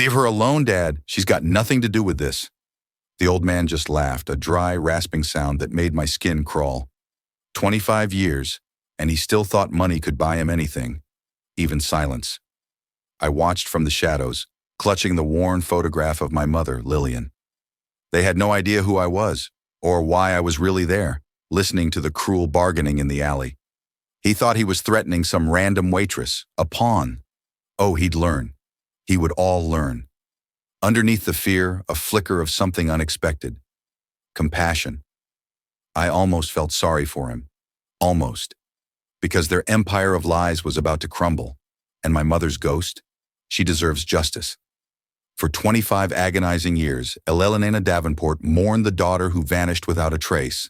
Leave her alone, Dad. She's got nothing to do with this. The old man just laughed, a dry, rasping sound that made my skin crawl. 25 years, and he still thought money could buy him anything, even silence. I watched from the shadows, clutching the worn photograph of my mother, Lillian. They had no idea who I was, or why I was really there, listening to the cruel bargaining in the alley. He thought he was threatening some random waitress, a pawn. Oh, he'd learn. He would all learn. Underneath the fear, a flicker of something unexpected. Compassion. I almost felt sorry for him. Almost. Because their empire of lies was about to crumble. And my mother's ghost? She deserves justice. For 25 agonizing years, Elena Davenport mourned the daughter who vanished without a trace.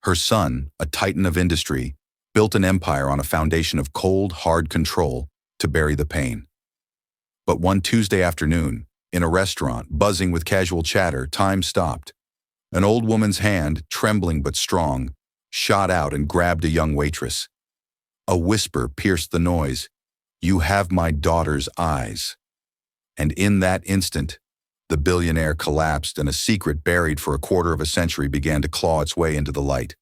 Her son, a titan of industry, built an empire on a foundation of cold, hard control to bury the pain. But one Tuesday afternoon, in a restaurant, buzzing with casual chatter, time stopped. An old woman's hand, trembling but strong, shot out and grabbed a young waitress. A whisper pierced the noise. "You have my daughter's eyes." And in that instant, the billionaire collapsed and a secret buried for a quarter of a century began to claw its way into the light.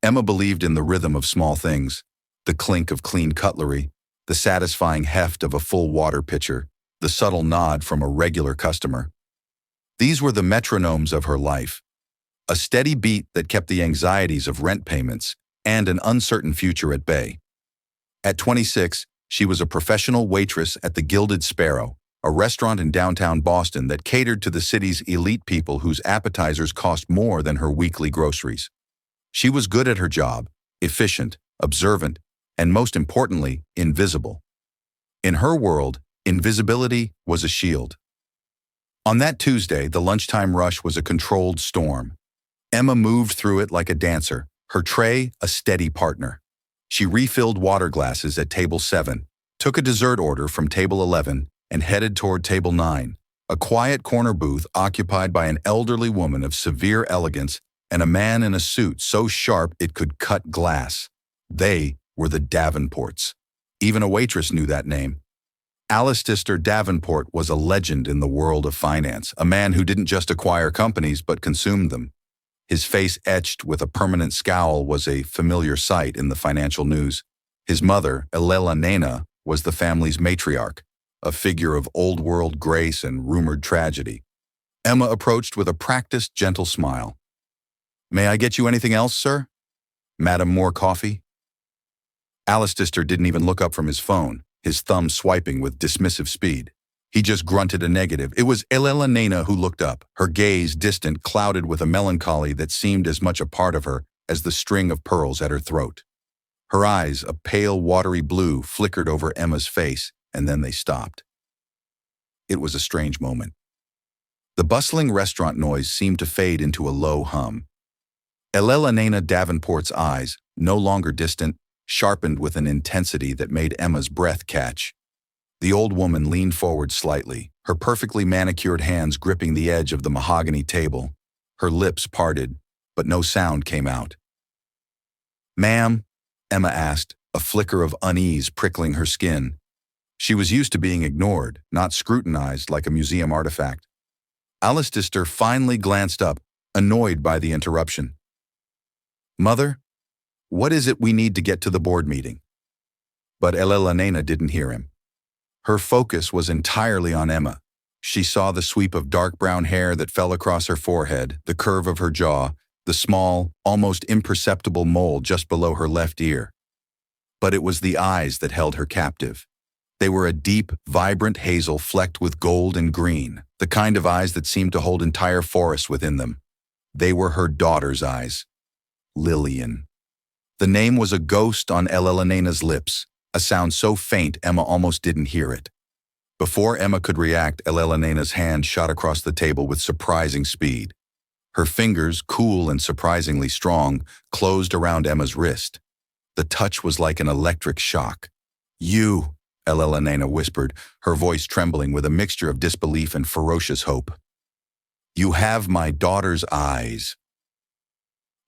Emma believed in the rhythm of small things, the clink of clean cutlery, the satisfying heft of a full water pitcher, the subtle nod from a regular customer. These were the metronomes of her life, a steady beat that kept the anxieties of rent payments and an uncertain future at bay. At 26, she was a professional waitress at the Gilded Sparrow, a restaurant in downtown Boston that catered to the city's elite people whose appetizers cost more than her weekly groceries. She was good at her job, efficient, observant, and most importantly, invisible. In her world, invisibility was a shield. On that Tuesday, the lunchtime rush was a controlled storm. Emma moved through it like a dancer, her tray a steady partner. She refilled water glasses at table 7, took a dessert order from table 11, and headed toward table 9, a quiet corner booth occupied by an elderly woman of severe elegance and a man in a suit so sharp it could cut glass. They were the Davenports. Even a waitress knew that name. Alistair Davenport was a legend in the world of finance, a man who didn't just acquire companies but consumed them. His face etched with a permanent scowl was a familiar sight in the financial news. His mother, Elena, was the family's matriarch, a figure of old-world grace and rumored tragedy. Emma approached with a practiced, gentle smile. "May I get you anything else, sir? Madam, more coffee?" Alistair didn't even look up from his phone, his thumb swiping with dismissive speed. He just grunted a negative. It was Elena who looked up, her gaze distant, clouded with a melancholy that seemed as much a part of her as the string of pearls at her throat. Her eyes, a pale, watery blue, flickered over Emma's face, and then they stopped. It was a strange moment. The bustling restaurant noise seemed to fade into a low hum. Elena Davenport's eyes, no longer distant, sharpened with an intensity that made Emma's breath catch. The old woman leaned forward slightly, her perfectly manicured hands gripping the edge of the mahogany table. Her lips parted, but no sound came out. "Ma'am?" Emma asked, a flicker of unease prickling her skin. She was used to being ignored, not scrutinized like a museum artifact. Alistair finally glanced up, annoyed by the interruption. "Mother, what is it we need to get to the board meeting?" But Elena didn't hear him. Her focus was entirely on Emma. She saw the sweep of dark brown hair that fell across her forehead, the curve of her jaw, the small, almost imperceptible mole just below her left ear. But it was the eyes that held her captive. They were a deep, vibrant hazel flecked with gold and green, the kind of eyes that seemed to hold entire forests within them. They were her daughter's eyes. Lillian. The name was a ghost on Elena's lips, a sound so faint Emma almost didn't hear it. Before Emma could react, Elena's hand shot across the table with surprising speed. Her fingers, cool and surprisingly strong, closed around Emma's wrist. The touch was like an electric shock. "You," Elena whispered, her voice trembling with a mixture of disbelief and ferocious hope. "You have my daughter's eyes."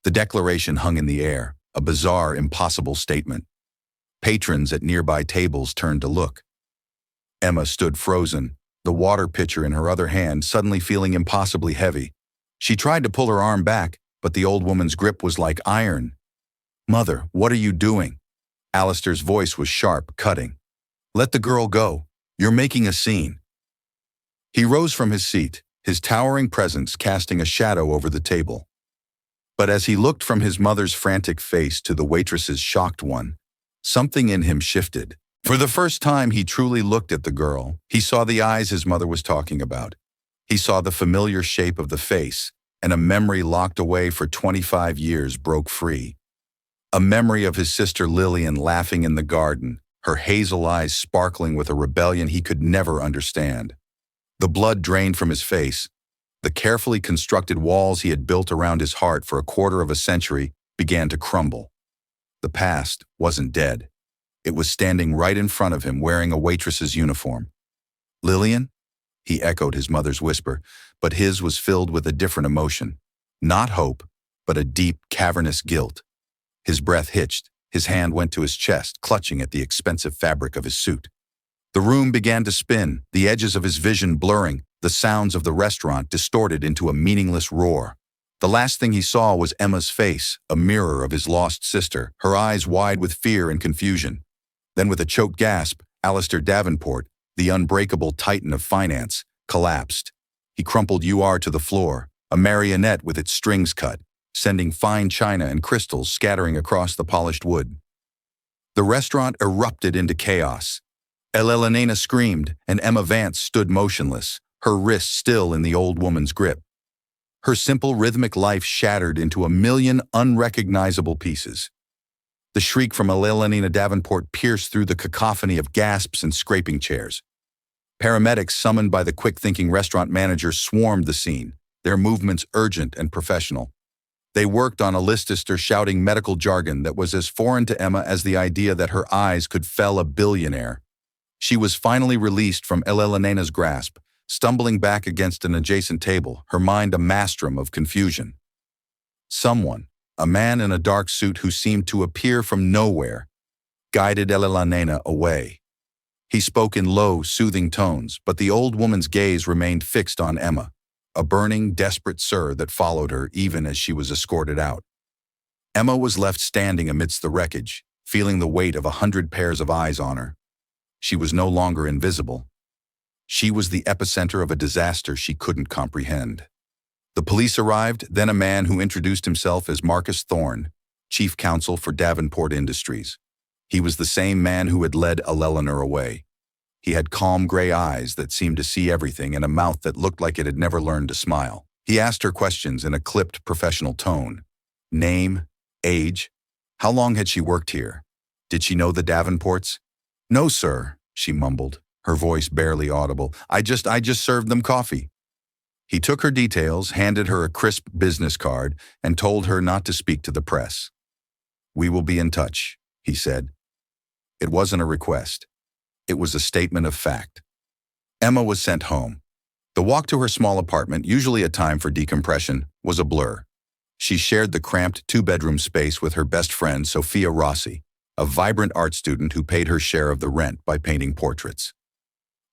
The declaration hung in the air, a bizarre, impossible statement. Patrons at nearby tables turned to look. Emma stood frozen, the water pitcher in her other hand suddenly feeling impossibly heavy. She tried to pull her arm back, but the old woman's grip was like iron. "Mother, what are you doing?" Alistair's voice was sharp, cutting. "Let the girl go. You're making a scene." He rose from his seat, his towering presence casting a shadow over the table. But as he looked from his mother's frantic face to the waitress's shocked one, something in him shifted. For the first time he truly looked at the girl, he saw the eyes his mother was talking about. He saw the familiar shape of the face, and a memory locked away for 25 years broke free. A memory of his sister Lillian laughing in the garden, her hazel eyes sparkling with a rebellion he could never understand. The blood drained from his face. The carefully constructed walls he had built around his heart for a quarter of a century began to crumble. The past wasn't dead. It was standing right in front of him wearing a waitress's uniform. "Lillian?" He echoed his mother's whisper, but his was filled with a different emotion. Not hope, but a deep, cavernous guilt. His breath hitched. His hand went to his chest, clutching at the expensive fabric of his suit. The room began to spin, the edges of his vision blurring, the sounds of the restaurant distorted into a meaningless roar. The last thing he saw was Emma's face, a mirror of his lost sister, her eyes wide with fear and confusion. Then with a choked gasp, Alistair Davenport, the unbreakable titan of finance, collapsed. He crumpled UR to the floor, a marionette with its strings cut, sending fine china and crystals scattering across the polished wood. The restaurant erupted into chaos. Elena screamed, and Emma Vance stood motionless, her wrist still in the old woman's grip. Her simple rhythmic life shattered into a million unrecognizable pieces. The shriek from Elena Davenport pierced through the cacophony of gasps and scraping chairs. Paramedics summoned by the quick-thinking restaurant manager swarmed the scene, their movements urgent and professional. They worked on a listister shouting medical jargon that was as foreign to Emma as the idea that her eyes could fell a billionaire. She was finally released from Elena's grasp, stumbling back against an adjacent table, her mind a maelstrom of confusion. Someone, a man in a dark suit who seemed to appear from nowhere, guided Elena away. He spoke in low, soothing tones, but the old woman's gaze remained fixed on Emma, a burning, desperate sir that followed her even as she was escorted out. Emma was left standing amidst the wreckage, feeling the weight of 100 pairs of eyes on her. She was no longer invisible. She was the epicenter of a disaster she couldn't comprehend. The police arrived, then a man who introduced himself as Marcus Thorne, chief counsel for Davenport Industries. He was the same man who had led Eleanor away. He had calm gray eyes that seemed to see everything and a mouth that looked like it had never learned to smile. He asked her questions in a clipped, professional tone. Name, age, how long had she worked here? Did she know the Davenports? "No, sir," she mumbled, her voice barely audible. I just served them coffee." He took her details, handed her a crisp business card, and told her not to speak to the press. "We will be in touch," he said. It wasn't a request. It was a statement of fact. Emma was sent home. The walk to her small apartment, usually a time for decompression, was a blur. She shared the cramped two-bedroom space with her best friend, Sophia Rossi, a vibrant art student who paid her share of the rent by painting portraits.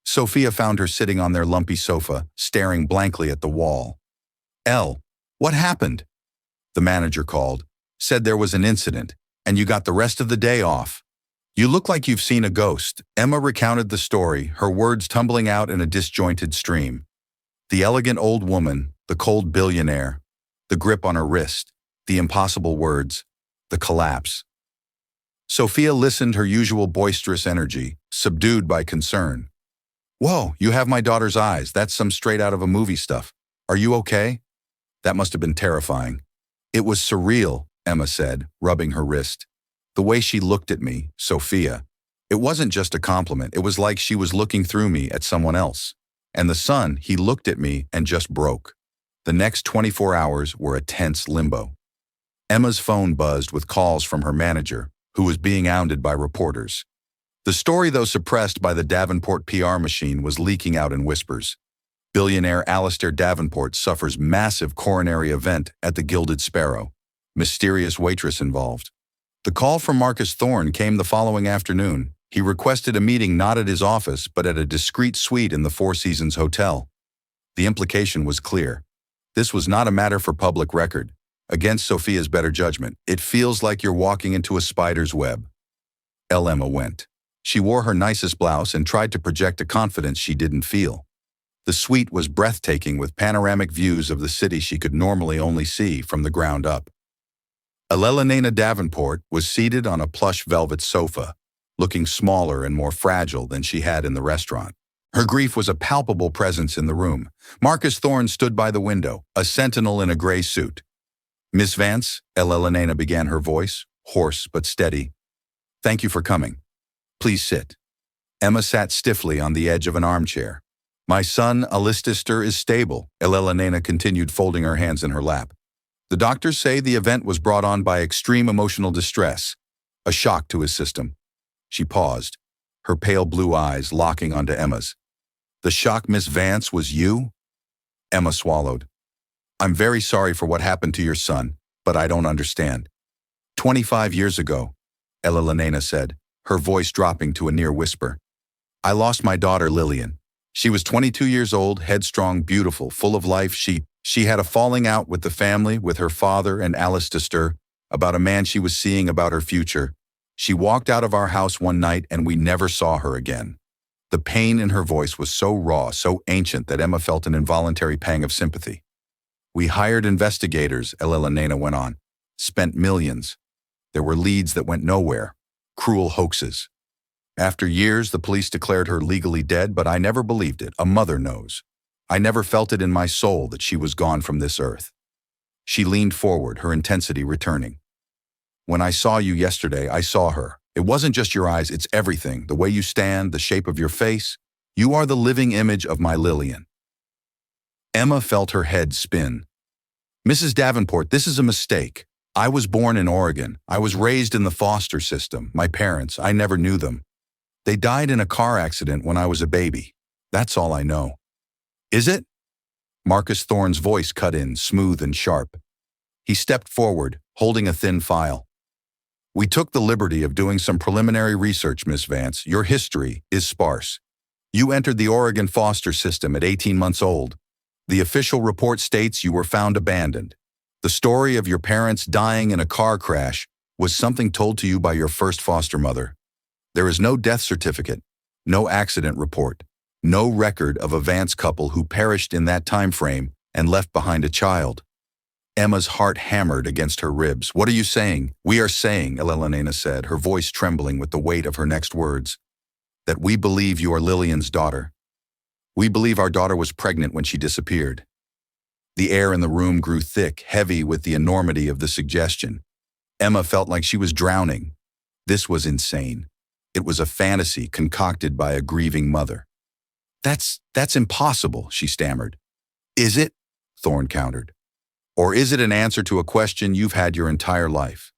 Sophia found her sitting on their lumpy sofa, staring blankly at the wall. "Elle, what happened?" The manager called, said there was an incident, and you got the rest of the day off. "You look like you've seen a ghost." Emma recounted the story, her words tumbling out in a disjointed stream. The elegant old woman, the cold billionaire, the grip on her wrist, the impossible words, the collapse. Sophia listened, her usual boisterous energy, subdued by concern. "Whoa, you have my daughter's eyes. That's some straight out of a movie stuff. Are you okay?" That must have been terrifying. "It was surreal," Emma said, rubbing her wrist. "The way she looked at me, Sophia. It wasn't just a compliment. It was like she was looking through me at someone else. And the son, he looked at me and just broke." The next 24 hours were a tense limbo. Emma's phone buzzed with calls from her manager, who was being hounded by reporters. The story, though suppressed by the Davenport PR machine, was leaking out in whispers. Billionaire Alistair Davenport suffers massive coronary event at the Gilded Sparrow. Mysterious waitress involved. The call from Marcus Thorne came the following afternoon, He requested a meeting not at his office, but at a discreet suite in the Four Seasons Hotel. The implication was clear. This was not a matter for public record. Against Sophia's better judgment, it feels like you're walking into a spider's web. Emma went. She wore her nicest blouse and tried to project a confidence she didn't feel. The suite was breathtaking with panoramic views of the city she could normally only see from the ground up. Elena Davenport was seated on a plush velvet sofa, looking smaller and more fragile than she had in the restaurant. Her grief was a palpable presence in the room. Marcus Thorne stood by the window, a sentinel in a gray suit. "Miss Vance," Elena began, her voice, hoarse but steady. "Thank you for coming. Please sit." Emma sat stiffly on the edge of an armchair. "My son, Alistair, is stable," Elena continued, folding her hands in her lap. "The doctors say the event was brought on by extreme emotional distress, a shock to his system." She paused, her pale blue eyes locking onto Emma's. "The shock, Miss Vance, was you?" Emma swallowed. "I'm very sorry for what happened to your son, but I don't understand." 25 years ago, Elena said, her voice dropping to a near whisper, "I lost my daughter Lillian. She was 22 years old, headstrong, beautiful, full of life. She had a falling out with the family, with her father and Alistair, about a man she was seeing, about her future. She walked out of our house one night and we never saw her again." The pain in her voice was so raw, so ancient that Emma felt an involuntary pang of sympathy. "We hired investigators," Elena went on. "Spent millions. There were leads that went nowhere. Cruel hoaxes. After years, the police declared her legally dead, but I never believed it. A mother knows. I never felt it in my soul that she was gone from this earth." She leaned forward, her intensity returning. "When I saw you yesterday, I saw her. It wasn't just your eyes, it's everything. The way you stand, the shape of your face. You are the living image of my Lillian." Emma felt her head spin. "Mrs. Davenport, this is a mistake. I was born in Oregon. I was raised in the foster system. My parents, I never knew them. They died in a car accident when I was a baby. That's all I know." "Is it?" Marcus Thorne's voice cut in, smooth and sharp. He stepped forward, holding a thin file. "We took the liberty of doing some preliminary research, Miss Vance. Your history is sparse. You entered the Oregon foster system at 18 months old. The official report states you were found abandoned. The story of your parents dying in a car crash was something told to you by your first foster mother. There is no death certificate, no accident report, no record of a Vance couple who perished in that time frame and left behind a child." Emma's heart hammered against her ribs. "What are you saying?" "We are saying," Elena said, her voice trembling with the weight of her next words, "that we believe you are Lillian's daughter. We believe our daughter was pregnant when she disappeared." The air in the room grew thick, heavy with the enormity of the suggestion. Emma felt like she was drowning. This was insane. It was a fantasy concocted by a grieving mother. That's impossible," she stammered. "Is it?" Thorne countered. "Or is it an answer to a question you've had your entire life?"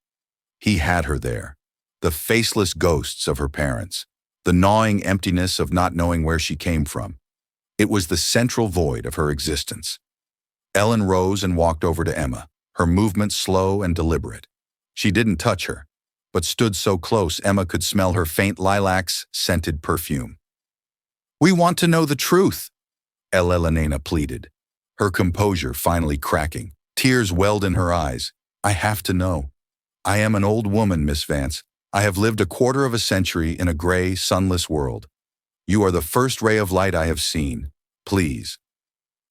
He had her there. The faceless ghosts of her parents. The gnawing emptiness of not knowing where she came from. It was the central void of her existence. Ellen rose and walked over to Emma, her movement slow and deliberate. She didn't touch her, but stood so close Emma could smell her faint lilacs-scented perfume. "We want to know the truth," Elena pleaded, her composure finally cracking. Tears welled in her eyes. "I have to know. I am an old woman, Miss Vance. I have lived a quarter of a century in a gray, sunless world. You are the first ray of light I have seen. Please."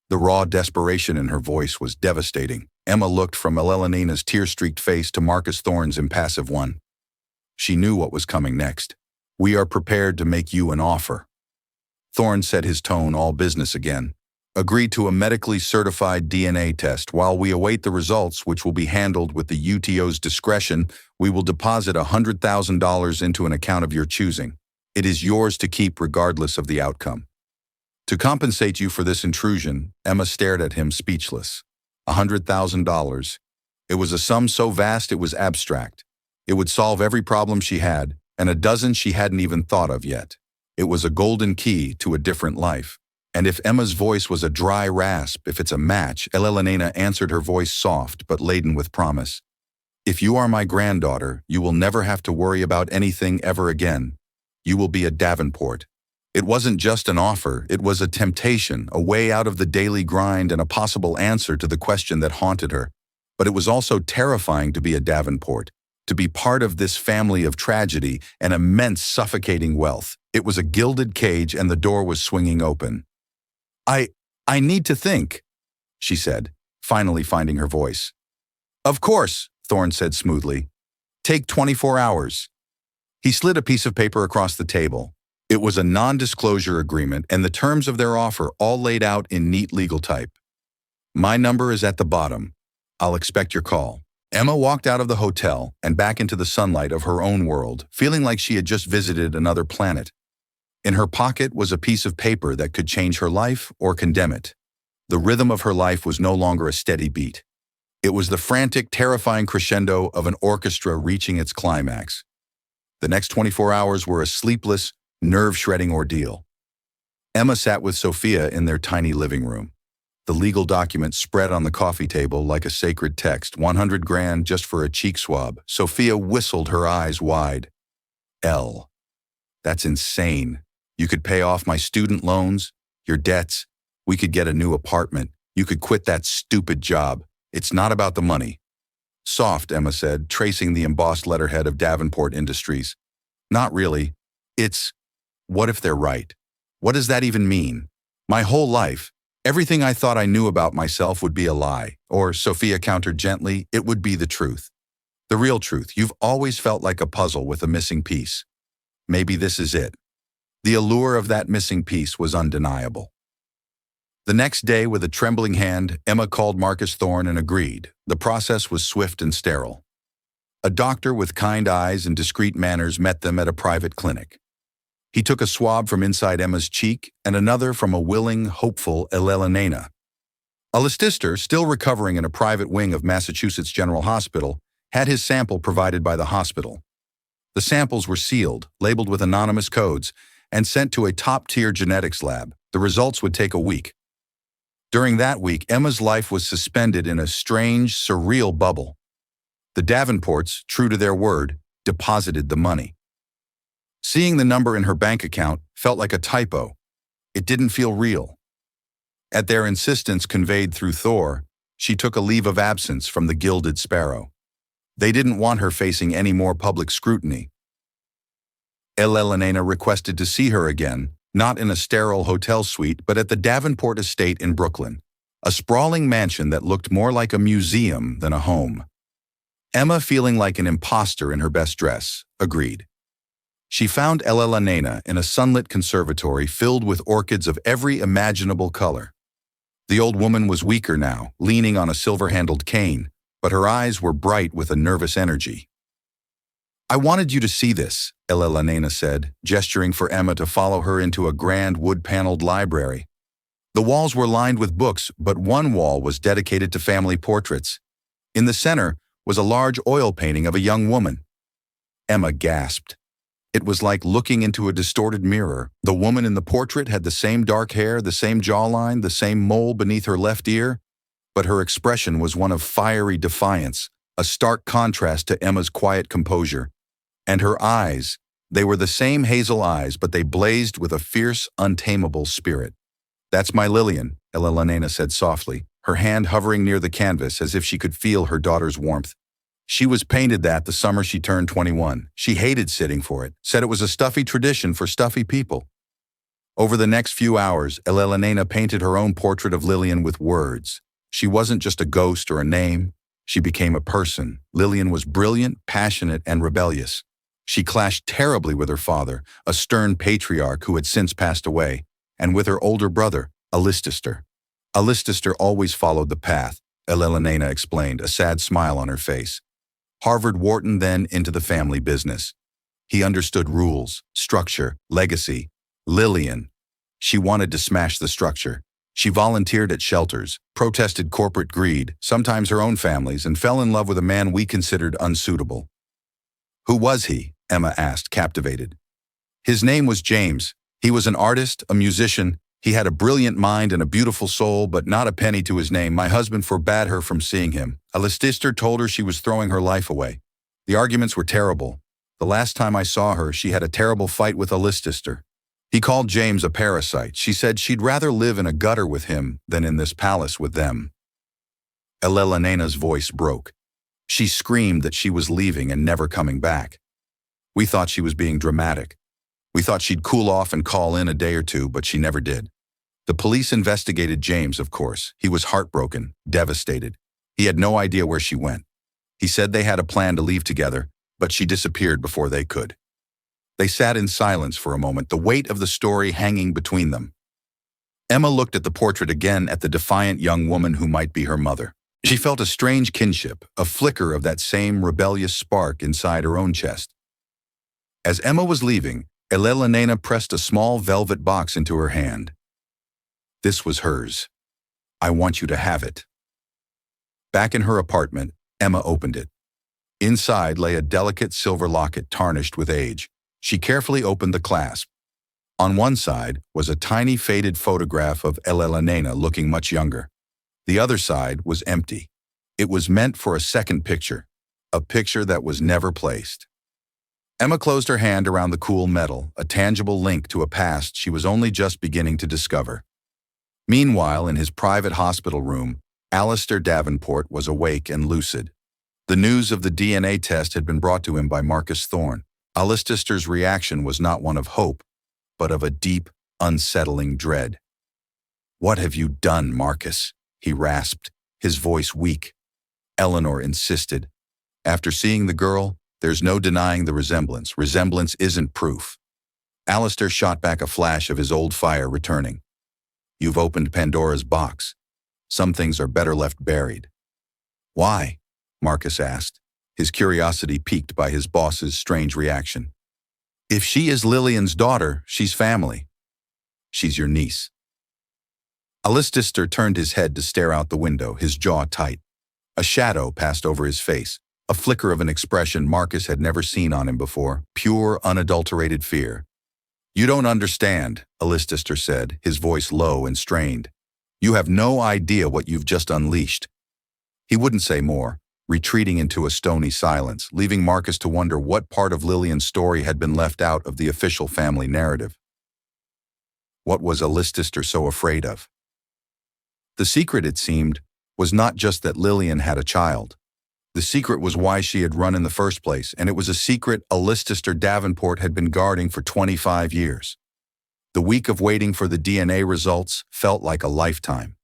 The raw desperation in her voice was devastating. Emma looked from Elena's tear-streaked face to Marcus Thorne's impassive one. She knew what was coming next. "We are prepared to make you an offer." Thorne set his tone all business again. "Agree to a medically certified DNA test. While we await the results, which will be handled with the UTO's discretion, we will deposit $100,000 into an account of your choosing. It is yours to keep regardless of the outcome." To compensate you for this intrusion, Emma stared at him speechless. $100,000. It was a sum so vast it was abstract. It would solve every problem she had, and a dozen she hadn't even thought of yet. It was a golden key to a different life. And if Emma's voice was a dry rasp, if it's a match, Elena answered, her voice soft but laden with promise. "If you are my granddaughter, you will never have to worry about anything ever again. You will be a Davenport. It wasn't just an offer, it was a temptation, a way out of the daily grind and a possible answer to the question that haunted her. But it was also terrifying to be a Davenport, to be part of this family of tragedy and immense suffocating wealth. It was a gilded cage and the door was swinging open. I need to think, she said, finally finding her voice. Of course, Thorne said smoothly. Take 24 hours. He slid a piece of paper across the table. It was a non-disclosure agreement and the terms of their offer all laid out in neat legal type. My number is at the bottom. I'll expect your call. Emma walked out of the hotel and back into the sunlight of her own world, feeling like she had just visited another planet. In her pocket was a piece of paper that could change her life or condemn it. The rhythm of her life was no longer a steady beat. It was the frantic, terrifying crescendo of an orchestra reaching its climax. The next 24 hours were a sleepless, nerve-shredding ordeal. Emma sat with Sophia in their tiny living room. The legal document spread on the coffee table like a sacred text, 100 grand just for a cheek swab. Sophia whistled, her eyes wide. That's insane. You could pay off my student loans, your debts. We could get a new apartment. You could quit that stupid job. It's not about the money. Soft, Emma said, tracing the embossed letterhead of Davenport Industries. Not really. It's, what if they're right? What does that even mean? My whole life, everything I thought I knew about myself would be a lie. Or, Sophia countered gently, it would be the truth. The real truth. You've always felt like a puzzle with a missing piece. Maybe this is it. The allure of that missing piece was undeniable. The next day, with a trembling hand, Emma called Marcus Thorne and agreed. The process was swift and sterile. A doctor with kind eyes and discreet manners met them at a private clinic. He took a swab from inside Emma's cheek and another from a willing, hopeful Elena. Alistair, still recovering in a private wing of Massachusetts General Hospital, had his sample provided by the hospital. The samples were sealed, labeled with anonymous codes, and sent to a top-tier genetics lab. The results would take a week. During that week, Emma's life was suspended in a strange, surreal bubble. The Davenports, true to their word, deposited the money. Seeing the number in her bank account felt like a typo. It didn't feel real. At their insistence conveyed through Thor, she took a leave of absence from the Gilded Sparrow. They didn't want her facing any more public scrutiny. Elena requested to see her again, not in a sterile hotel suite, but at the Davenport estate in Brooklyn, a sprawling mansion that looked more like a museum than a home. Emma, feeling like an imposter in her best dress, agreed. She found Elena in a sunlit conservatory filled with orchids of every imaginable color. The old woman was weaker now, leaning on a silver-handled cane, but her eyes were bright with a nervous energy. I wanted you to see this, Elena said, gesturing for Emma to follow her into a grand wood-paneled library. The walls were lined with books, but one wall was dedicated to family portraits. In the center was a large oil painting of a young woman. Emma gasped. It was like looking into a distorted mirror. The woman in the portrait had the same dark hair, the same jawline, the same mole beneath her left ear, but her expression was one of fiery defiance, a stark contrast to Emma's quiet composure. And her eyes, they were the same hazel eyes, but they blazed with a fierce, untamable spirit. That's my Lillian, Elena said softly, her hand hovering near the canvas as if she could feel her daughter's warmth. She was painted that the summer she turned 21. She hated sitting for it, said it was a stuffy tradition for stuffy people. Over the next few hours, Elena painted her own portrait of Lillian with words. She wasn't just a ghost or a name. She became a person. Lillian was brilliant, passionate, and rebellious. She clashed terribly with her father, a stern patriarch who had since passed away, and with her older brother, Alistair. Alistair always followed the path, Elena explained, a sad smile on her face. Harvard Wharton then into the family business. He understood rules, structure, legacy. Lillian. She wanted to smash the structure. She volunteered at shelters, protested corporate greed, sometimes her own family's, and fell in love with a man we considered unsuitable. Who was he? Emma asked, captivated. His name was James. He was an artist, a musician. He had a brilliant mind and a beautiful soul, but not a penny to his name. My husband forbade her from seeing him. Alistair told her she was throwing her life away. The arguments were terrible. The last time I saw her, she had a terrible fight with a Listister. He called James a parasite. She said she'd rather live in a gutter with him than in this palace with them. Elena's voice broke. She screamed that she was leaving and never coming back. We thought she was being dramatic. We thought she'd cool off and call in a day or two, but she never did. The police investigated James, of course. He was heartbroken, devastated. He had no idea where she went. He said they had a plan to leave together, but she disappeared before they could. They sat in silence for a moment, the weight of the story hanging between them. Emma looked at the portrait again, at the defiant young woman who might be her mother. She felt a strange kinship, a flicker of that same rebellious spark inside her own chest. As Emma was leaving, Elena pressed a small velvet box into her hand. This was hers. I want you to have it. Back in her apartment, Emma opened it. Inside lay a delicate silver locket tarnished with age. She carefully opened the clasp. On one side was a tiny faded photograph of Elena looking much younger. The other side was empty. It was meant for a second picture, a picture that was never placed. Emma closed her hand around the cool metal, a tangible link to a past she was only just beginning to discover. Meanwhile, in his private hospital room, Alistair Davenport was awake and lucid. The news of the DNA test had been brought to him by Marcus Thorne. Alistair's reaction was not one of hope, but of a deep, unsettling dread. "What have you done, Marcus?" he rasped, his voice weak. Eleanor insisted. "After seeing the girl, there's no denying the resemblance. Resemblance isn't proof." Alistair shot back a flash of his old fire returning. "You've opened Pandora's box. Some things are better left buried." "Why?" Marcus asked, his curiosity piqued by his boss's strange reaction. "If she is Lillian's daughter, she's family. She's your niece." Alistair turned his head to stare out the window, his jaw tight. A shadow passed over his face, a flicker of an expression Marcus had never seen on him before, pure, unadulterated fear. "You don't understand," Alistair said, his voice low and strained. "You have no idea what you've just unleashed." He wouldn't say more, retreating into a stony silence, leaving Marcus to wonder what part of Lillian's story had been left out of the official family narrative. What was Alistair so afraid of? The secret, it seemed, was not just that Lillian had a child. The secret was why she had run in the first place, and it was a secret Alistair Davenport had been guarding for 25 years. The week of waiting for the DNA results felt like a lifetime.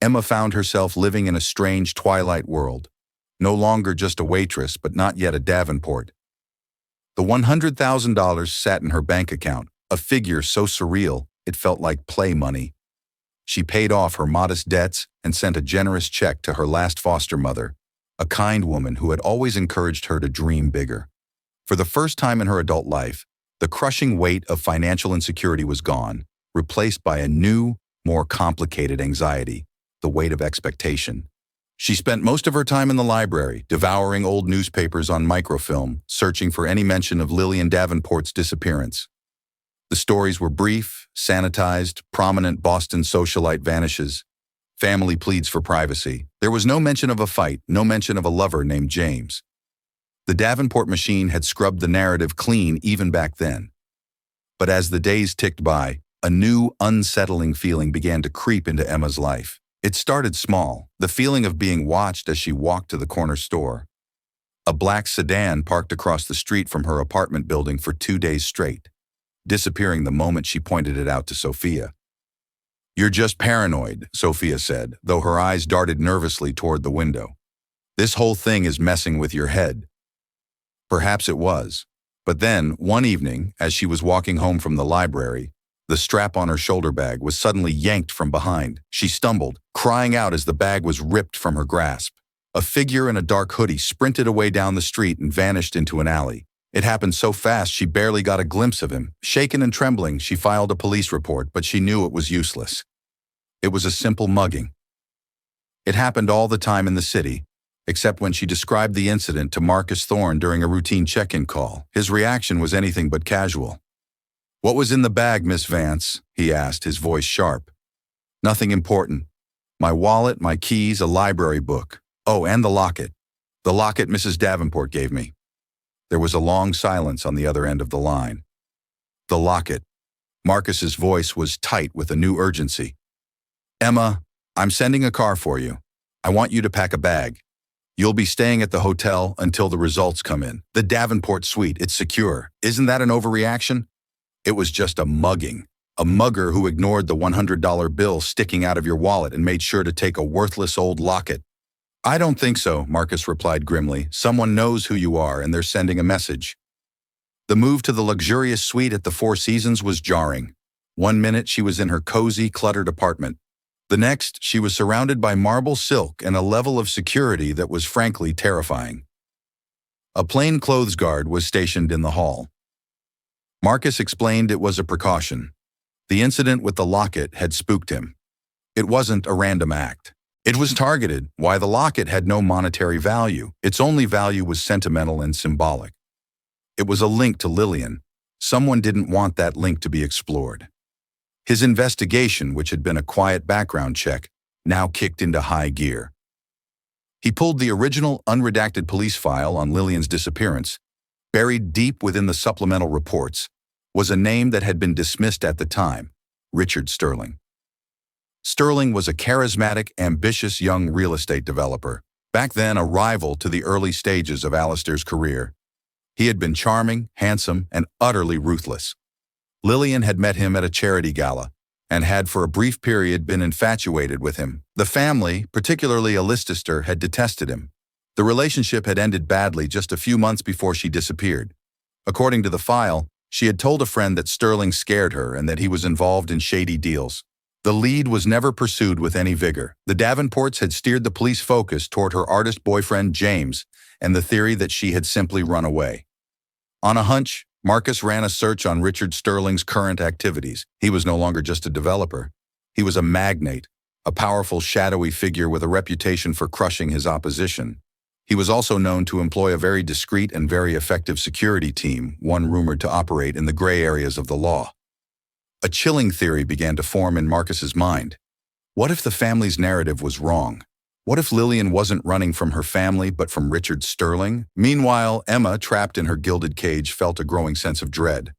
Emma found herself living in a strange twilight world, no longer just a waitress, but not yet a Davenport. The $100,000 sat in her bank account, a figure so surreal it felt like play money. She paid off her modest debts and sent a generous check to her last foster mother, a kind woman who had always encouraged her to dream bigger. For the first time in her adult life, the crushing weight of financial insecurity was gone, replaced by a new, more complicated anxiety, the weight of expectation. She spent most of her time in the library, devouring old newspapers on microfilm, searching for any mention of Lillian Davenport's disappearance. The stories were brief, sanitized, prominent Boston socialite vanishes, family pleads for privacy. There was no mention of a fight, no mention of a lover named James. The Davenport machine had scrubbed the narrative clean even back then. But as the days ticked by, a new, unsettling feeling began to creep into Emma's life. It started small, the feeling of being watched as she walked to the corner store. A black sedan parked across the street from her apartment building for 2 days straight, disappearing the moment she pointed it out to Sophia. "You're just paranoid," Sophia said, though her eyes darted nervously toward the window. "This whole thing is messing with your head." Perhaps it was. But then, one evening, as she was walking home from the library, the strap on her shoulder bag was suddenly yanked from behind. She stumbled, crying out as the bag was ripped from her grasp. A figure in a dark hoodie sprinted away down the street and vanished into an alley. It happened so fast she barely got a glimpse of him. Shaken and trembling, she filed a police report, but she knew it was useless. It was a simple mugging. It happened all the time in the city, except when she described the incident to Marcus Thorne during a routine check-in call. His reaction was anything but casual. "What was in the bag, Miss Vance?" he asked, his voice sharp. "Nothing important. My wallet, my keys, a library book. Oh, and the locket. The locket Mrs. Davenport gave me." There was a long silence on the other end of the line. The locket. Marcus's voice was tight with a new urgency. Emma, I'm sending a car for you. I want you to pack a bag. You'll be staying at the hotel until the results come in. The Davenport suite, it's secure. Isn't that an overreaction? It was just a mugging. A mugger who ignored the $100 bill sticking out of your wallet and made sure to take a worthless old locket. I don't think so, Marcus replied grimly. Someone knows who you are and they're sending a message. The move to the luxurious suite at the Four Seasons was jarring. 1 minute she was in her cozy, cluttered apartment. The next, she was surrounded by marble silk and a level of security that was frankly terrifying. A plainclothes guard was stationed in the hall. Marcus explained it was a precaution. The incident with the locket had spooked him. It wasn't a random act. It was targeted. Why, the locket had no monetary value. Its only value was sentimental and symbolic. It was a link to Lillian. Someone didn't want that link to be explored. His investigation, which had been a quiet background check, now kicked into high gear. He pulled the original unredacted police file on Lillian's disappearance. Buried deep within the supplemental reports was a name that had been dismissed at the time, Richard Sterling. Sterling was a charismatic, ambitious young real estate developer, back then a rival to the early stages of Alistair's career. He had been charming, handsome, and utterly ruthless. Lillian had met him at a charity gala and had for a brief period been infatuated with him. The family, particularly Alistair, had detested him. The relationship had ended badly just a few months before she disappeared. According to the file, she had told a friend that Sterling scared her and that he was involved in shady deals. The lead was never pursued with any vigor. The Davenports had steered the police focus toward her artist boyfriend, James, and the theory that she had simply run away. On a hunch, Marcus ran a search on Richard Sterling's current activities. He was no longer just a developer. He was a magnate, a powerful, shadowy figure with a reputation for crushing his opposition. He was also known to employ a very discreet and very effective security team, one rumored to operate in the gray areas of the law. A chilling theory began to form in Marcus's mind. What if the family's narrative was wrong? What if Lillian wasn't running from her family but from Richard Sterling? Meanwhile, Emma, trapped in her gilded cage, felt a growing sense of dread.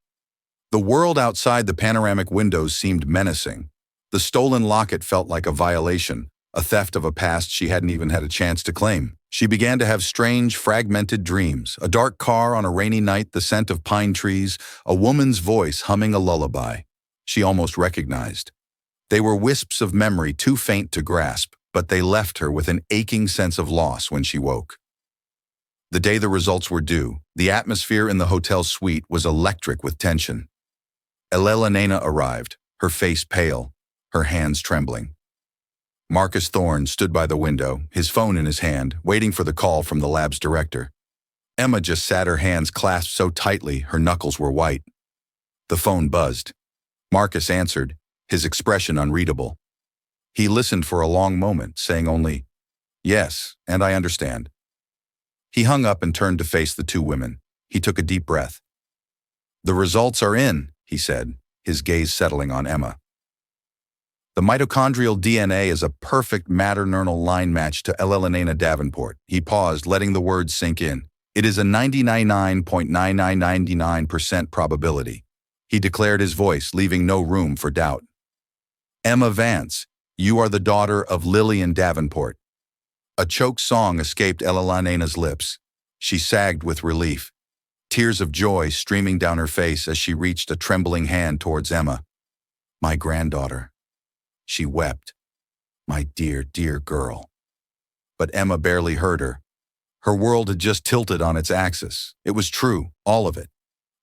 The world outside the panoramic windows seemed menacing. The stolen locket felt like a violation, a theft of a past she hadn't even had a chance to claim. She began to have strange, fragmented dreams. A dark car on a rainy night, the scent of pine trees, a woman's voice humming a lullaby. She almost recognized. They were wisps of memory too faint to grasp, but they left her with an aching sense of loss when she woke. The day the results were due, the atmosphere in the hotel suite was electric with tension. Elena arrived, her face pale, her hands trembling. Marcus Thorne stood by the window, his phone in his hand, waiting for the call from the lab's director. Emma just sat, her hands clasped so tightly her knuckles were white. The phone buzzed. Marcus answered, his expression unreadable. He listened for a long moment, saying only, "Yes, and I understand." He hung up and turned to face the two women. He took a deep breath. "The results are in," he said, his gaze settling on Emma. "The mitochondrial DNA is a perfect maternal line match to Elena Davenport." He paused, letting the words sink in. "It is a 99.9999% probability." He declared, his voice leaving no room for doubt. "Emma Vance, you are the daughter of Lillian Davenport." A choked song escaped Elena's lips. She sagged with relief, tears of joy streaming down her face as she reached a trembling hand towards Emma. "My granddaughter." She wept. "My dear, dear girl." But Emma barely heard her. Her world had just tilted on its axis. It was true, all of it.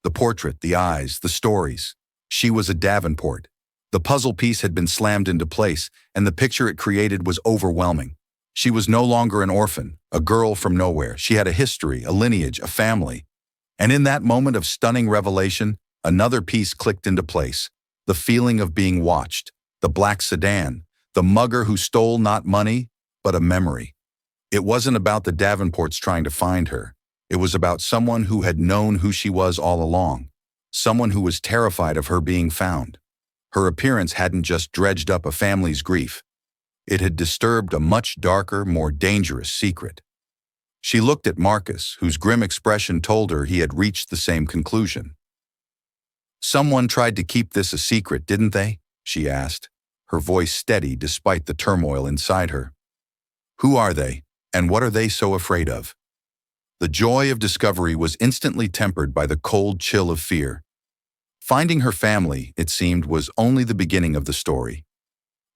The portrait, the eyes, the stories. She was a Davenport. The puzzle piece had been slammed into place, and the picture it created was overwhelming. She was no longer an orphan, a girl from nowhere. She had a history, a lineage, a family. And in that moment of stunning revelation, another piece clicked into place. The feeling of being watched. The black sedan, the mugger who stole not money, but a memory. It wasn't about the Davenports trying to find her. It was about someone who had known who she was all along, someone who was terrified of her being found. Her appearance hadn't just dredged up a family's grief. It had disturbed a much darker, more dangerous secret. She looked at Marcus, whose grim expression told her he had reached the same conclusion. "Someone tried to keep this a secret, didn't they?" she asked, her voice steady despite the turmoil inside her. "Who are they, and what are they so afraid of?" The joy of discovery was instantly tempered by the cold chill of fear. Finding her family, it seemed, was only the beginning of the story.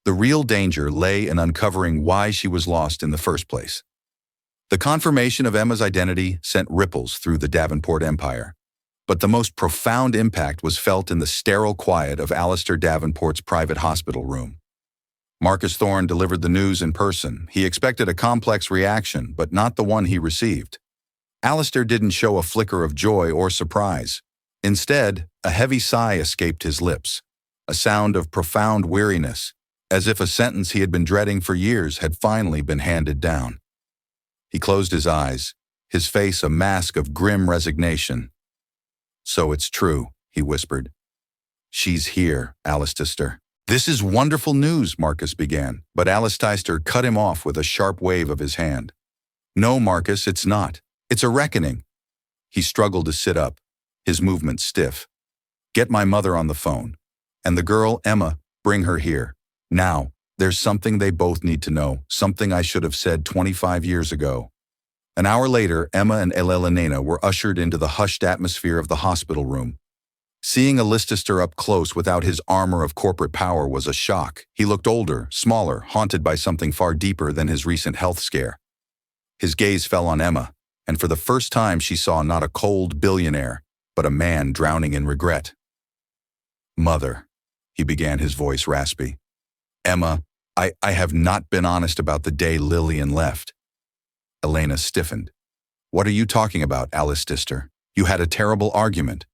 The real danger lay in uncovering why she was lost in the first place. The confirmation of Emma's identity sent ripples through the Davenport empire. But the most profound impact was felt in the sterile quiet of Alistair Davenport's private hospital room. Marcus Thorne delivered the news in person. He expected a complex reaction, but not the one he received. Alistair didn't show a flicker of joy or surprise. Instead, a heavy sigh escaped his lips, a sound of profound weariness, as if a sentence he had been dreading for years had finally been handed down. He closed his eyes, his face a mask of grim resignation. "So it's true," he whispered. "She's here, Alistair." "This is wonderful news," Marcus began, but Alistair cut him off with a sharp wave of his hand. "No, Marcus, it's not. It's a reckoning." He struggled to sit up, his movements stiff. "Get my mother on the phone. And the girl, Emma, bring her here. Now, there's something they both need to know, something I should have said 25 years ago." An hour later, Emma and Elena were ushered into the hushed atmosphere of the hospital room. Seeing Alistair up close without his armor of corporate power was a shock. He looked older, smaller, haunted by something far deeper than his recent health scare. His gaze fell on Emma, and for the first time she saw not a cold billionaire, but a man drowning in regret. "Mother," he began, his voice raspy. "Emma, I have not been honest about the day Lillian left." Elena stiffened. "What are you talking about, Alistair? You had a terrible argument."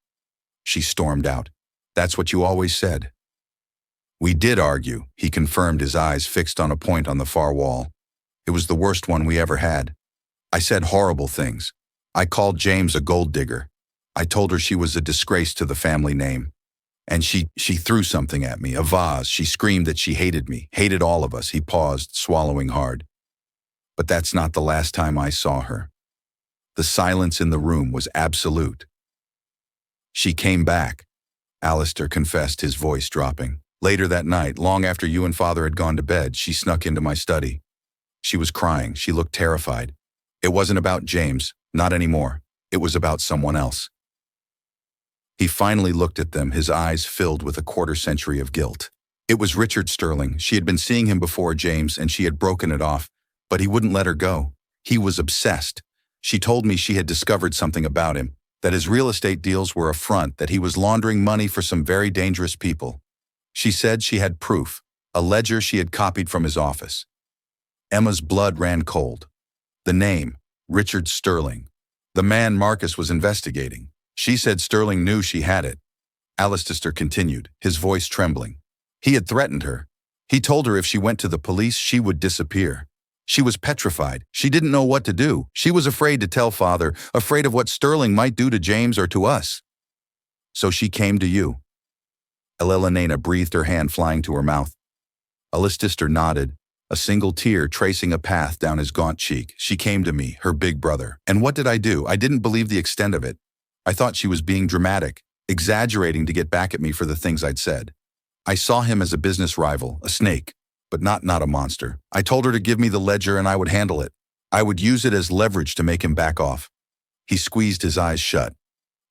She stormed out. "That's what you always said." "We did argue," he confirmed, his eyes fixed on a point on the far wall. "It was the worst one we ever had. I said horrible things. I called James a gold digger. I told her she was a disgrace to the family name. And she threw something at me, a vase. She screamed that she hated me, hated all of us." He paused, swallowing hard. "But that's not the last time I saw her." The silence in the room was absolute. "She came back," Alistair confessed, his voice dropping. "Later that night, long after you and Father had gone to bed, she snuck into my study. She was crying. She looked terrified. It wasn't about James, not anymore. It was about someone else." He finally looked at them, his eyes filled with a quarter-century of guilt. It was Richard Sterling. She had been seeing him before James, and she had broken it off, but he wouldn't let her go. He was obsessed. She told me she had discovered something about him, that his real estate deals were a front, that he was laundering money for some very dangerous people. She said she had proof, a ledger she had copied from his office. Emma's blood ran cold. The name, Richard Sterling. The man Marcus was investigating. She said Sterling knew she had it. Alistair continued, his voice trembling. He had threatened her. He told her if she went to the police, she would disappear. She was petrified. She didn't know what to do. She was afraid to tell Father, afraid of what Sterling might do to James or to us. So she came to you. Elena breathed, her hand flying to her mouth. Alistair nodded, a single tear tracing a path down his gaunt cheek. She came to me, her big brother. And what did I do? I didn't believe the extent of it. I thought she was being dramatic, exaggerating to get back at me for the things I'd said. I saw him as a business rival, a snake, but not a monster. I told her to give me the ledger and I would handle it. I would use it as leverage to make him back off. He squeezed his eyes shut.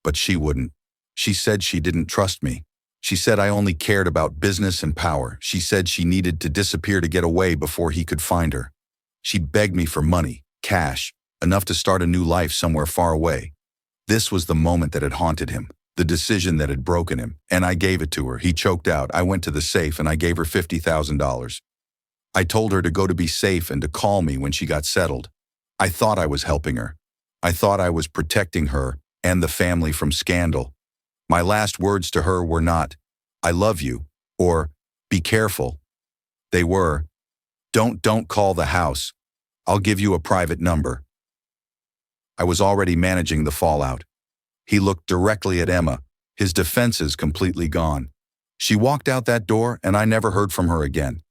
But she wouldn't. She said she didn't trust me. She said I only cared about business and power. She said she needed to disappear to get away before he could find her. She begged me for money, cash, enough to start a new life somewhere far away. This was the moment that had haunted him, the decision that had broken him, and I gave it to her. He choked out. I went to the safe and I gave her $50,000. I told her to go to be safe and to call me when she got settled. I thought I was helping her. I thought I was protecting her and the family from scandal. My last words to her were not, "I love you," or "Be careful." They were, Don't call the house. I'll give you a private number." I was already managing the fallout. He looked directly at Emma, his defenses completely gone. She walked out that door and I never heard from her again.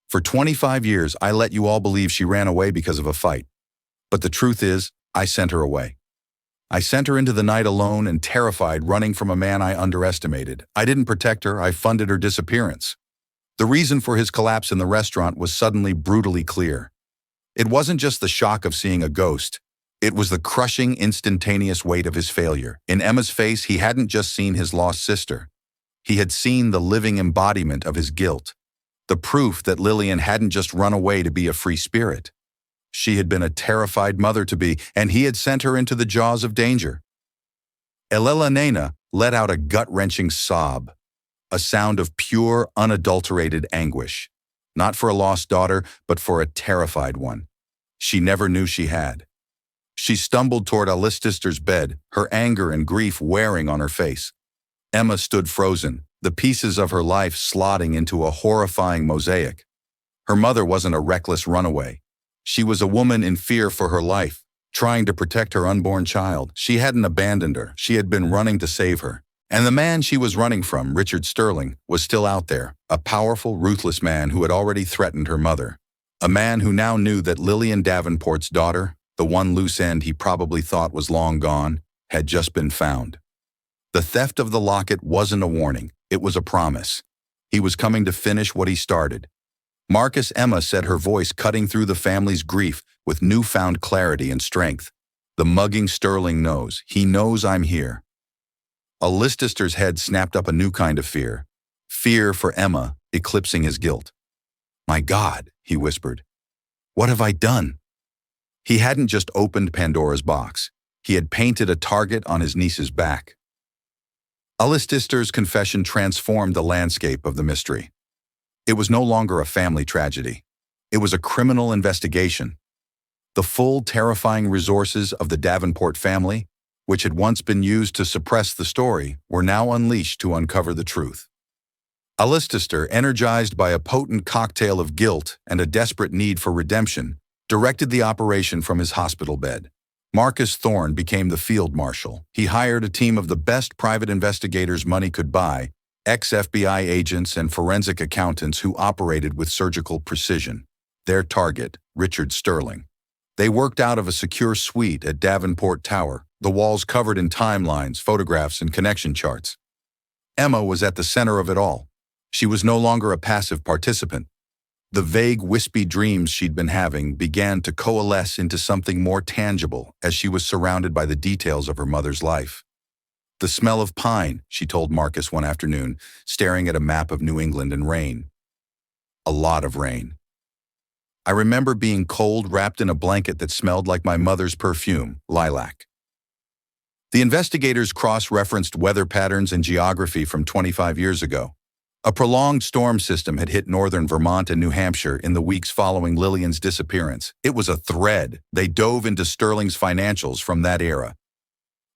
For 25 years, I let you all believe she ran away because of a fight. But the truth is, I sent her away. I sent her into the night alone and terrified, running from a man I underestimated. I didn't protect her, I funded her disappearance. The reason for his collapse in the restaurant was suddenly brutally clear. It wasn't just the shock of seeing a ghost. It was the crushing, instantaneous weight of his failure. In Emma's face, he hadn't just seen his lost sister. He had seen the living embodiment of his guilt. The proof that Lillian hadn't just run away to be a free spirit. She had been a terrified mother-to-be, and he had sent her into the jaws of danger. Elena let out a gut-wrenching sob, a sound of pure, unadulterated anguish. Not for a lost daughter, but for a terrified one. She never knew she had. She stumbled toward Alistair's bed, her anger and grief wearing on her face. Emma stood frozen, the pieces of her life slotting into a horrifying mosaic. Her mother wasn't a reckless runaway. She was a woman in fear for her life, trying to protect her unborn child. She hadn't abandoned her. She had been running to save her. And the man she was running from, Richard Sterling, was still out there, a powerful, ruthless man who had already threatened her mother. A man who now knew that Lillian Davenport's daughter, the one loose end he probably thought was long gone, had just been found. The theft of the locket wasn't a warning, it was a promise. He was coming to finish what he started. Marcus, Emma said, her voice cutting through the family's grief with newfound clarity and strength. The mugging Sterling knows. He knows I'm here. Alistair's head snapped up a new kind of fear. Fear for Emma, eclipsing his guilt. My God, he whispered. What have I done? He hadn't just opened Pandora's box. He had painted a target on his niece's back. Alistair's confession transformed the landscape of the mystery. It was no longer a family tragedy. It was a criminal investigation. The full, terrifying resources of the Davenport family, which had once been used to suppress the story, were now unleashed to uncover the truth. Alistair, energized by a potent cocktail of guilt and a desperate need for redemption, directed the operation from his hospital bed. Marcus Thorne became the field marshal. He hired a team of the best private investigators money could buy, ex-FBI agents and forensic accountants who operated with surgical precision. Their target, Richard Sterling. They worked out of a secure suite at Davenport Tower, the walls covered in timelines, photographs, and connection charts. Emma was at the center of it all. She was no longer a passive participant. The vague, wispy dreams she'd been having began to coalesce into something more tangible as she was surrounded by the details of her mother's life. The smell of pine, she told Marcus one afternoon, staring at a map of New England and rain. A lot of rain. I remember being cold, wrapped in a blanket that smelled like my mother's perfume, lilac. The investigators cross-referenced weather patterns and geography from 25 years ago. A prolonged storm system had hit northern Vermont and New Hampshire in the weeks following Lillian's disappearance. It was a thread. They dove into Sterling's financials from that era.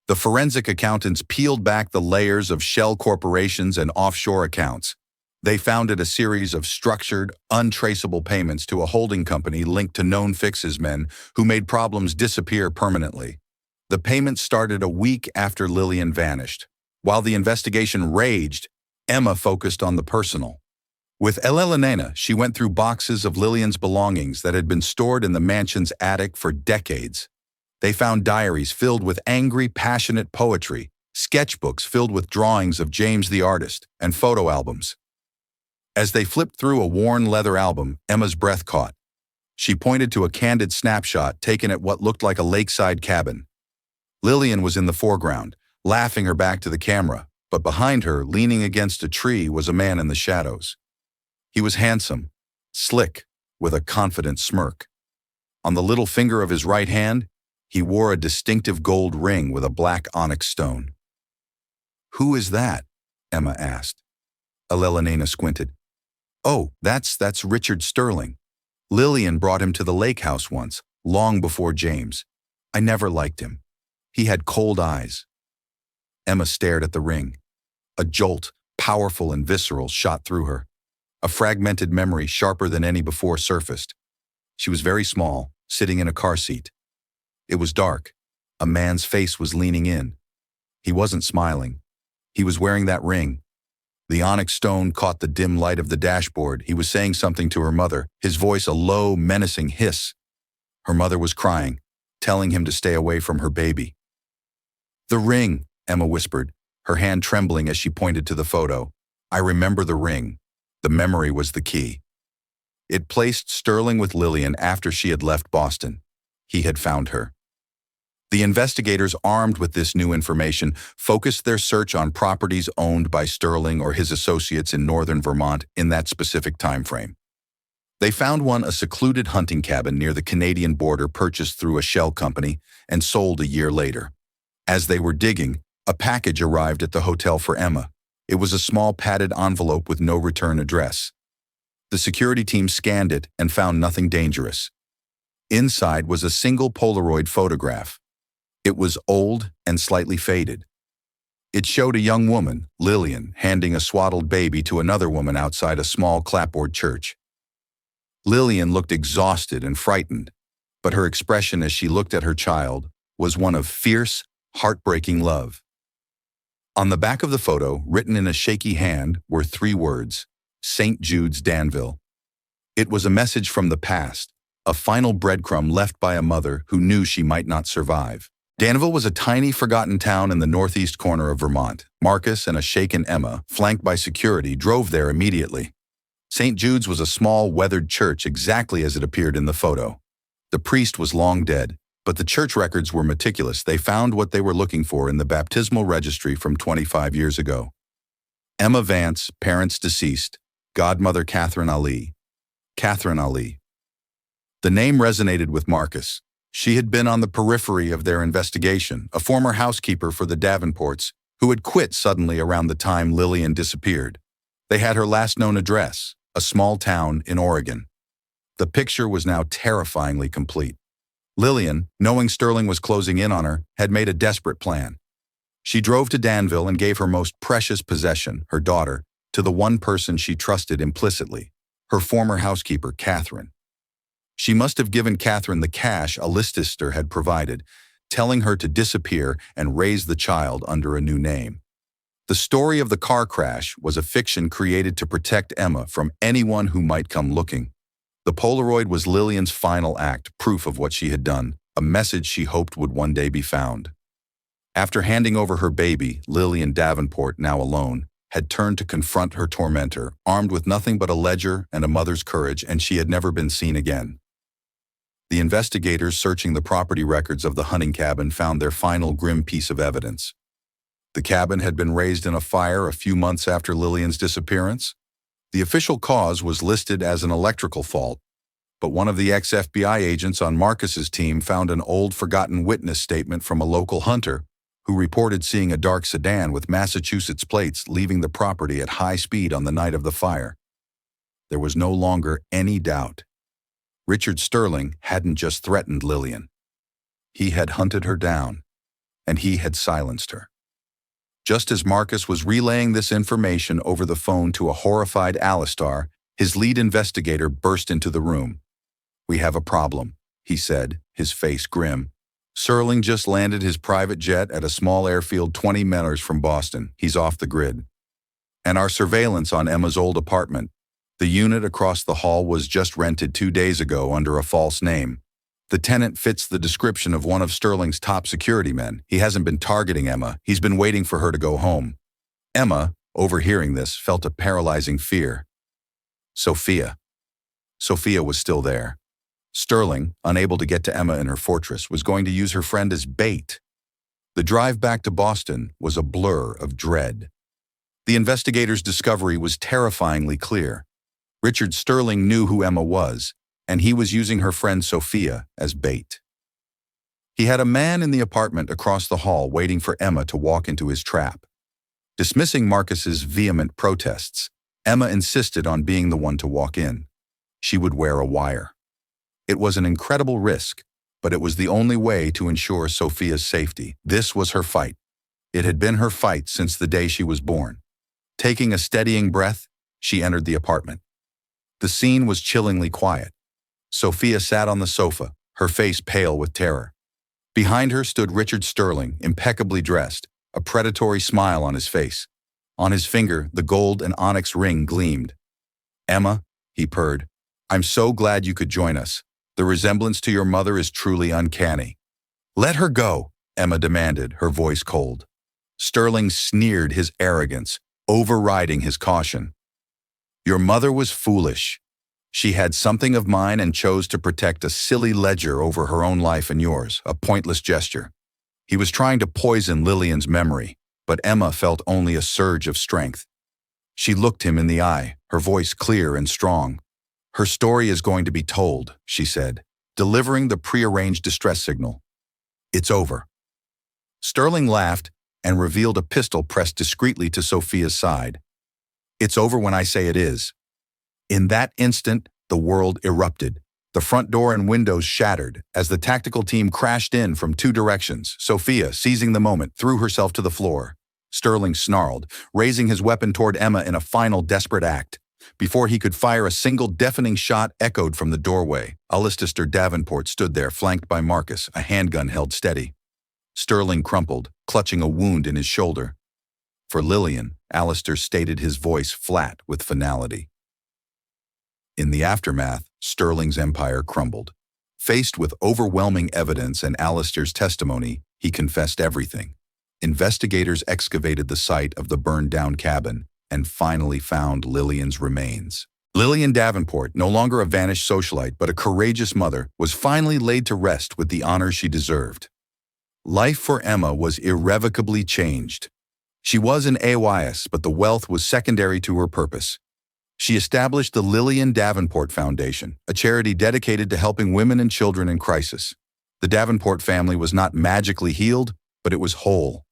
The forensic accountants peeled back the layers of shell corporations and offshore accounts. They founded a series of structured, untraceable payments to a holding company linked to known fixes men who made problems disappear permanently. The payments started a week after Lillian vanished. While the investigation raged, Emma focused on the personal. With Elena, she went through boxes of Lillian's belongings that had been stored in the mansion's attic for decades. They found diaries filled with angry, passionate poetry, sketchbooks filled with drawings of James the artist, and photo albums. As they flipped through a worn leather album, Emma's breath caught. She pointed to a candid snapshot taken at what looked like a lakeside cabin. Lillian was in the foreground, laughing her back to the camera, but behind her, leaning against a tree, was a man in the shadows. He was handsome, slick, with a confident smirk. On the little finger of his right hand, he wore a distinctive gold ring with a black onyx stone. Who is that? Emma asked. Elena squinted. Oh, that's Richard Sterling. Lillian brought him to the lake house once, long before James. I never liked him. He had cold eyes. Emma stared at the ring. A jolt, powerful and visceral, shot through her. A fragmented memory sharper than any before surfaced. She was very small, sitting in a car seat. It was dark. A man's face was leaning in. He wasn't smiling. He was wearing that ring. The onyx stone caught the dim light of the dashboard. He was saying something to her mother, his voice a low, menacing hiss. Her mother was crying. telling him to stay away from her baby. "The ring," Emma whispered, her hand trembling as she pointed to the photo. "I remember the ring." The memory was the key. It placed Sterling with Lillian after she had left Boston. He had found her. The investigators, armed with this new information, focused their search on properties owned by Sterling or his associates in northern Vermont in that specific time frame. They found one, a secluded hunting cabin near the Canadian border purchased through a shell company and sold a year later. As they were digging, a package arrived at the hotel for Emma. It was a small padded envelope with no return address. The security team scanned it and found nothing dangerous. Inside was a single Polaroid photograph. It was old and slightly faded. It showed a young woman, Lillian, handing a swaddled baby to another woman outside a small clapboard church. Lillian looked exhausted and frightened, but her expression as she looked at her child was one of fierce, heartbreaking love. On the back of the photo, written in a shaky hand, were 3 words: St. Jude's, Danville. It was a message from the past, a final breadcrumb left by a mother who knew she might not survive. Danville was a tiny, forgotten town in the northeast corner of Vermont. Marcus and a shaken Emma, flanked by security, drove there immediately. St. Jude's was a small, weathered church exactly as it appeared in the photo. The priest was long dead, but the church records were meticulous. They found what they were looking for in the baptismal registry from 25 years ago. Emma Vance, parents deceased, godmother Catherine Ali. Catherine Ali. The name resonated with Marcus. She had been on the periphery of their investigation, a former housekeeper for the Davenports, who had quit suddenly around the time Lillian disappeared. They had her last known address, a small town in Oregon. The picture was now terrifyingly complete. Lillian, knowing Sterling was closing in on her, had made a desperate plan. She drove to Danville and gave her most precious possession, her daughter, to the one person she trusted implicitly, her former housekeeper, Catherine. She must have given Catherine the cash a listister had provided, telling her to disappear and raise the child under a new name. The story of the car crash was a fiction created to protect Emma from anyone who might come looking. The Polaroid was Lillian's final act, proof of what she had done, a message she hoped would one day be found. After handing over her baby, Lillian Davenport, now alone, had turned to confront her tormentor, armed with nothing but a ledger and a mother's courage, and she had never been seen again. The investigators searching the property records of the hunting cabin found their final grim piece of evidence. The cabin had been raised in a fire a few months after Lillian's disappearance. The official cause was listed as an electrical fault, but one of the ex-FBI agents on Marcus's team found an old forgotten witness statement from a local hunter who reported seeing a dark sedan with Massachusetts plates leaving the property at high speed on the night of the fire. There was no longer any doubt. Richard Sterling hadn't just threatened Lillian. He had hunted her down, and he had silenced her. Just as Marcus was relaying this information over the phone to a horrified Alistar, his lead investigator burst into the room. "We have a problem," he said, his face grim. "Sterling just landed his private jet at a small airfield 20 miles from Boston. He's off the grid. And our surveillance on Emma's old apartment, the unit across the hall, was just rented 2 days ago under a false name. The tenant fits the description of one of Sterling's top security men. He hasn't been targeting Emma. He's been waiting for her to go home." Emma, overhearing this, felt a paralyzing fear. Sophia. Sophia was still there. Sterling, unable to get to Emma in her fortress, was going to use her friend as bait. The drive back to Boston was a blur of dread. The investigators' discovery was terrifyingly clear. Richard Sterling knew who Emma was, and he was using her friend Sophia as bait. He had a man in the apartment across the hall waiting for Emma to walk into his trap. Dismissing Marcus's vehement protests, Emma insisted on being the one to walk in. She would wear a wire. It was an incredible risk, but it was the only way to ensure Sophia's safety. This was her fight. It had been her fight since the day she was born. Taking a steadying breath, she entered the apartment. The scene was chillingly quiet. Sophia sat on the sofa, her face pale with terror. Behind her stood Richard Sterling, impeccably dressed, a predatory smile on his face. On his finger, the gold and onyx ring gleamed. "Emma," he purred, "I'm so glad you could join us. The resemblance to your mother is truly uncanny." Let her go, Emma demanded, her voice cold. Sterling sneered his arrogance, overriding his caution. Your mother was foolish. She had something of mine and chose to protect a silly ledger over her own life and yours, a pointless gesture. He was trying to poison Lillian's memory, but Emma felt only a surge of strength. She looked him in the eye, her voice clear and strong. Her story is going to be told, she said, delivering the prearranged distress signal. It's over. Sterling laughed and revealed a pistol pressed discreetly to Sophia's side. It's over when I say it is. In that instant, the world erupted. The front door and windows shattered as the tactical team crashed in from two directions. Sophia, seizing the moment, threw herself to the floor. Sterling snarled, raising his weapon toward Emma in a final desperate act. Before he could fire, a single deafening shot echoed from the doorway. Alistair Davenport stood there, flanked by Marcus, a handgun held steady. Sterling crumpled, clutching a wound in his shoulder. For Lillian, Alistair stated, his voice flat with finality. In the aftermath, Sterling's empire crumbled. Faced with overwhelming evidence and Alistair's testimony, he confessed everything. Investigators excavated the site of the burned-down cabin and finally found Lillian's remains. Lillian Davenport, no longer a vanished socialite but a courageous mother, was finally laid to rest with the honor she deserved. Life for Emma was irrevocably changed. She was an AYS, but the wealth was secondary to her purpose. She established the Lillian Davenport Foundation, a charity dedicated to helping women and children in crisis. The Davenport family was not magically healed, but it was whole.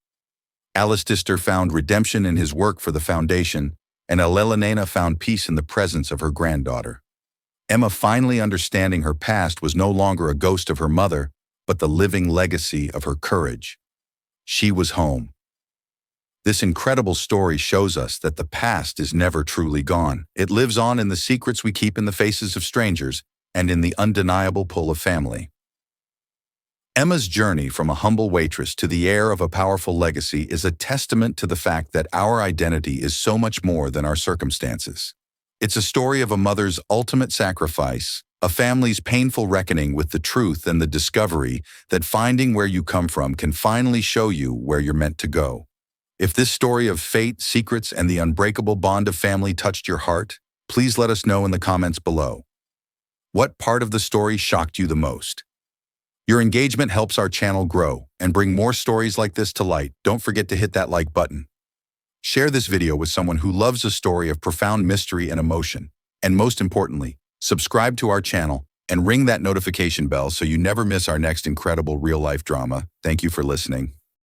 Alistair found redemption in his work for the foundation, and Elena found peace in the presence of her granddaughter. Emma, finally understanding her past, was no longer a ghost of her mother, but the living legacy of her courage. She was home. This incredible story shows us that the past is never truly gone. It lives on in the secrets we keep in the faces of strangers and in the undeniable pull of family. Emma's journey from a humble waitress to the heir of a powerful legacy is a testament to the fact that our identity is so much more than our circumstances. It's a story of a mother's ultimate sacrifice, a family's painful reckoning with the truth, and the discovery that finding where you come from can finally show you where you're meant to go. If this story of fate, secrets, and the unbreakable bond of family touched your heart, please let us know in the comments below. What part of the story shocked you the most? Your engagement helps our channel grow and bring more stories like this to light. Don't forget to hit that like button. Share this video with someone who loves a story of profound mystery and emotion. And most importantly, subscribe to our channel and ring that notification bell so you never miss our next incredible real-life drama. Thank you for listening.